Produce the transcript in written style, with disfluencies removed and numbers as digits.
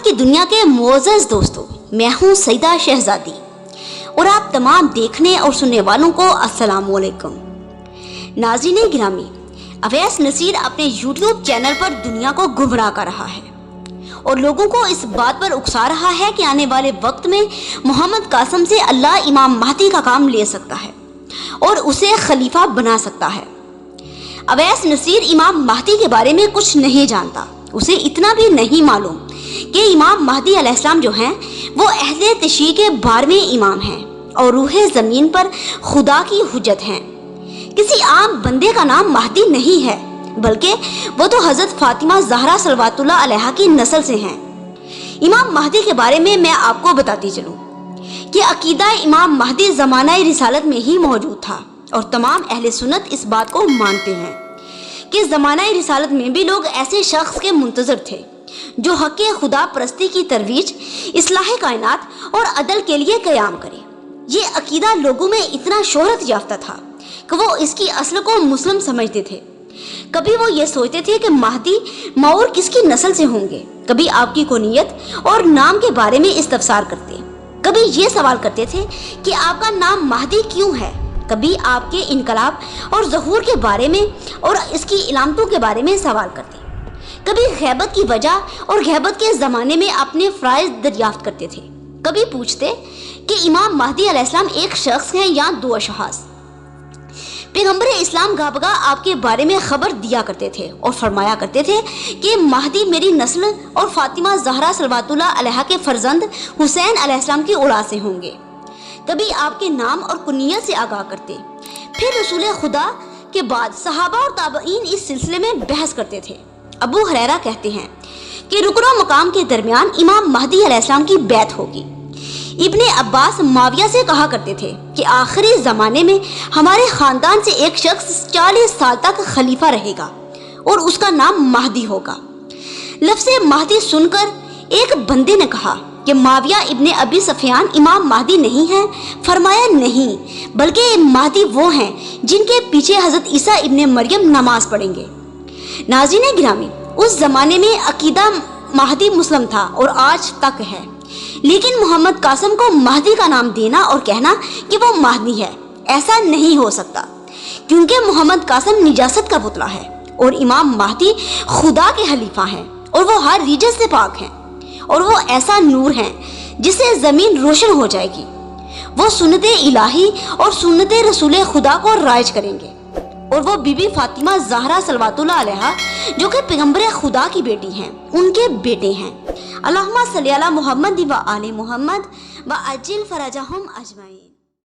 की दुनिया के मोअज़्ज़ज़ दोस्तों, मैं हूँ सईदा शहजादी और आप तमाम देखने और सुनने वालों को अस्सलाम वालेकुम। नाज़रीन गिरामी, अवैस नसीर अपने YouTube चैनल पर दुनिया को गुमराह कर रहा है और लोगों को इस बात पर उकसा रहा है कि आने वाले वक्त में मोहम्मद कासिम से अल्लाह इमाम महदी का काम ले सकता है और उसे खलीफा बना सकता है। अवैस नसीर इमाम महदी के बारे में कुछ नहीं जानता। उसे इतना भी नहीं मालूम कि इमाम महदी अलैहिस्सलाम जो हैं वो अहले तशरीह के 12वें इमाम हैं और रूहे ज़मीन पर खुदा की हुज्जत हैं। किसी आम बंदे का नाम महदी नहीं है, बल्कि वो तो हज़रत फातिमा ज़हरा सल्लल्लाहु अलैहा की नस्ल से हैं। इमाम महदी के बारे में मैं आपको बताती चलूँ कि अकीदा इमाम महदी ज़माना रिसालत में ही मौजूद था और तमाम अहले सुन्नत इस बात को मानते हैं कि ज़माना रिसालत में भी लोग ऐसे शख्स के मुंतज़र थे जो हक़ खुदा परस्ती की तरवीज, इस्लाह कायनात और अदल के लिए क़याम करे। ये अकीदा लोगों में इतना शोहरत याफ्ता था कि वो इसकी असल को मुस्लिम समझते थे। कभी वो ये सोचते थे कि महदी मौर किसकी नस्ल से होंगे, कभी आपकी कुनियत और नाम के बारे में इस्तफसार करते, कभी ये सवाल करते थे कि आपका नाम महदी क्यों है, कभी आपके इनकलाब और ज़हूर के बारे में और इसकी इलामतों के बारे में सवाल करते, कभी गैबत की वजह और गैबत के ज़माने में अपने फ़राइज़ दरियाफ्त करते थे, कभी पूछते कि इमाम महदी अलैहिस्सलाम एक शख्स हैं या दो अशख़ास। पैगम्बर इस्लाम गाबगा आपके बारे में खबर दिया करते थे और फरमाया करते थे कि महदी मेरी नस्ल और फातिमा ज़हरा सल्लल्लाहु अलैहा के फर्जंद हुसैन अलैहिस्सलाम की औलाद से होंगे। कभी आपके नाम और कुनियत से आगाह करते। फिर रसूल खुदा के बाद सहाबा और ताबईन इस सिलसिले में बहस करते थे। अबू हुरैरा कहते हैं कि रुकन मकाम के दरमियान इमाम महदी अलैहिस्सलाम की बैत होगी। इब्ने अब्बास माविया से कहा करते थे कि आखिरी ज़माने में हमारे ख़ानदान से एक शख्स 40 साल तक खलीफा रहेगा और उसका नाम महदी होगा। लफ्ज़ महदी सुनकर एक बंदे ने कहा कि माविया इब्ने अबी सफियान इमाम महदी नहीं है। फरमाया नहीं, बल्कि महदी वो हैं जिनके पीछे हज़रत ईसा इब्ने मरियम नमाज पढ़ेंगे। नाज़रीन गिरामी, उस ज़माने में अकीदा महदी मुस्लिम था और आज तक है, लेकिन मोहम्मद कासिम को महदी का नाम देना और कहना कि वो महदी है, ऐसा नहीं हो सकता, क्योंकि मोहम्मद कासिम निजासत का पुतला है और इमाम महदी खुदा के खलीफा हैं और वो हर रीजत से पाक हैं और वो ऐसा नूर हैं जिससे ज़मीन रोशन हो जाएगी। वो सुन्नत इलाही और सुन्नत रसूल खुदा को राइज करेंगे और वो बीबी फातिमा ज़हरा सल्लल्लाहु अलैहा जो कि पैगम्बर खुदा की बेटी हैं, उनके बेटे हैं। अल्लाहुम्मा सल्ली अला मुहम्मद व आले मुहम्मद व अज्जिल फरजहुम अजमईन।